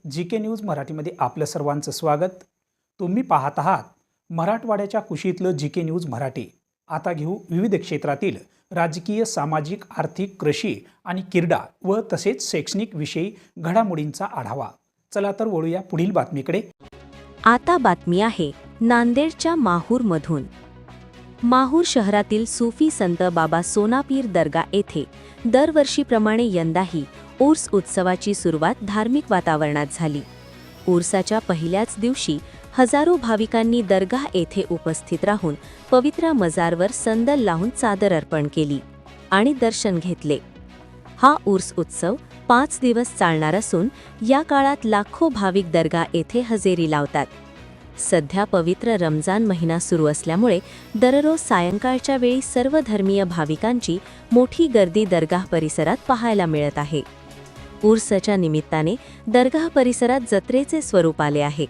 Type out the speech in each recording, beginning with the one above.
GK news मराठीमध्ये आपलं सर्वांचं स्वागत। तुम्ही पाहत आहात मराठवाड्याच्या कुशीतलं GK न्यूज मराठी। आता घेऊ विविध क्षेत्रातील राजकीय, सामाजिक, आर्थिक, कृषी आणि क्रीडा व तसेच शैक्षणिक विषयी घडामोडींचा आढावा। चला तर वळूया पुढील बातमीकडे। आता बातमी आहे नांदेडच्या माहूरमधून। माहूर शहरातील सूफी संत बाबा सोनापीर दर्गा येथे दरवर्षीप्रमाणे यंदाही उर्स उत्सवाची सुरुवात धार्मिक वातावरणात झाली। उर्साच्या पहिल्याच दिवशी हजारो भाविकांनी दर्गाह येथे उपस्थित राहून पवित्र मजारवर संदल लावून चादर अर्पण केली आणि दर्शन घेतले। हा उर्स उत्सव 5 दिवस चालणार असून या काळात लाखो भाविक दर्गाह येथे हजेरी लावतात। सध्या पवित्र रमजान महिना सुरू असल्यामुळे दररोज सायंकाळच्या वेळी सर्व धर्मीय भाविकांची मोठी गर्दी दर्गाह परिसरात पाहायला मिळत आहे। उर्सच्या निमित्ताने दर्गाह परिसरात जत्रेचे स्वरूप आले आहे।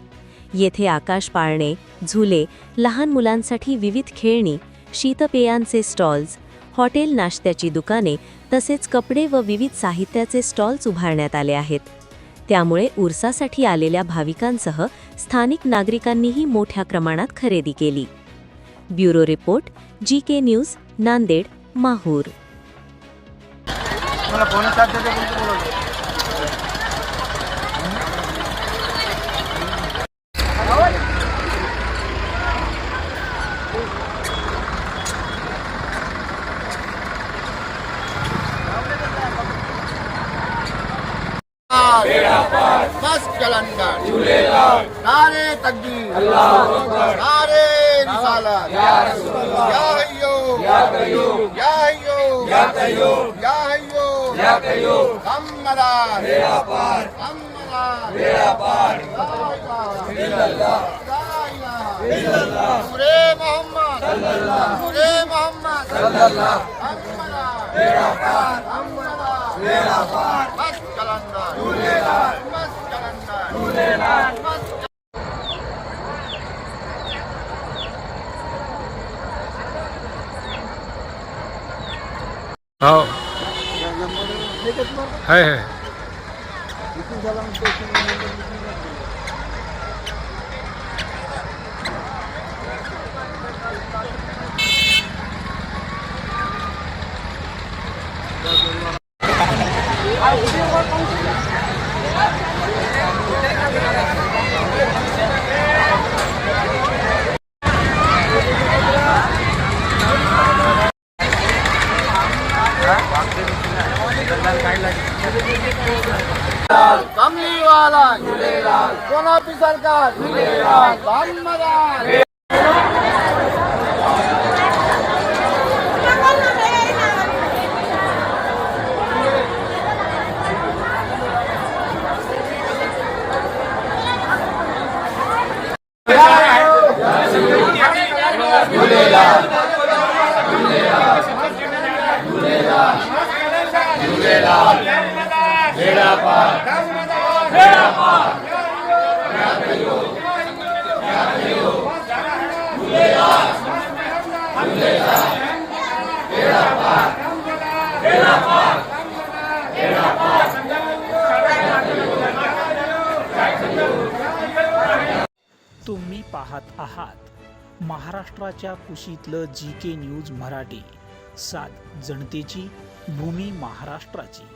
येथे आकाश पाळणे, झुले, लहान मुलांसाठी विविध खेळणी, शीतपेयांचे स्टॉल्स, हॉटेल नाश्त्याची दुकाने तसेच कपडे व विविध साहित्याचे स्टॉल्स उभारण्यात आले आहेत। त्यामुळे उर्सासाठी आलेल्या भाविकांसह स्थानिक नागरिकांनीही मोठ्या प्रमाणात खरेदी केली। Bureau report, GK news, Nanded, Mahur. बस जलंधर नारे तकबीर नारे रिसालत या हय्यो या कय्यूम या हय्यो या कय्यूम या हय्यो या कय्यूम हमदा बेड़ा पार हमदा बेड़ा पार ला इलाहा इल्लल्लाह नूरे मोहम्मद सल्लल्लाह नूरे मोहम्मद सल्लल्लाह हमदा बेड़ा पार हमदा बेड़ा पार बस जलंधर झूलेलाल बस जलंधर झूलेलाल बस हाँ है कमली वाला झूलेलाल सोनापी सरकार झूलेलाल हमदा बेड़ा पार बेड़ा पार या कय्यूम या कय्यूम झूलेलाल झूलेलाल बेड़ा पार बेड़ा पार बेड़ा पार। तुम्ही पाहत आहात महाराष्ट्राच्या कुशीतलं GK न्यूज मराठी। सात जनतेची, भूमी महाराष्ट्राची।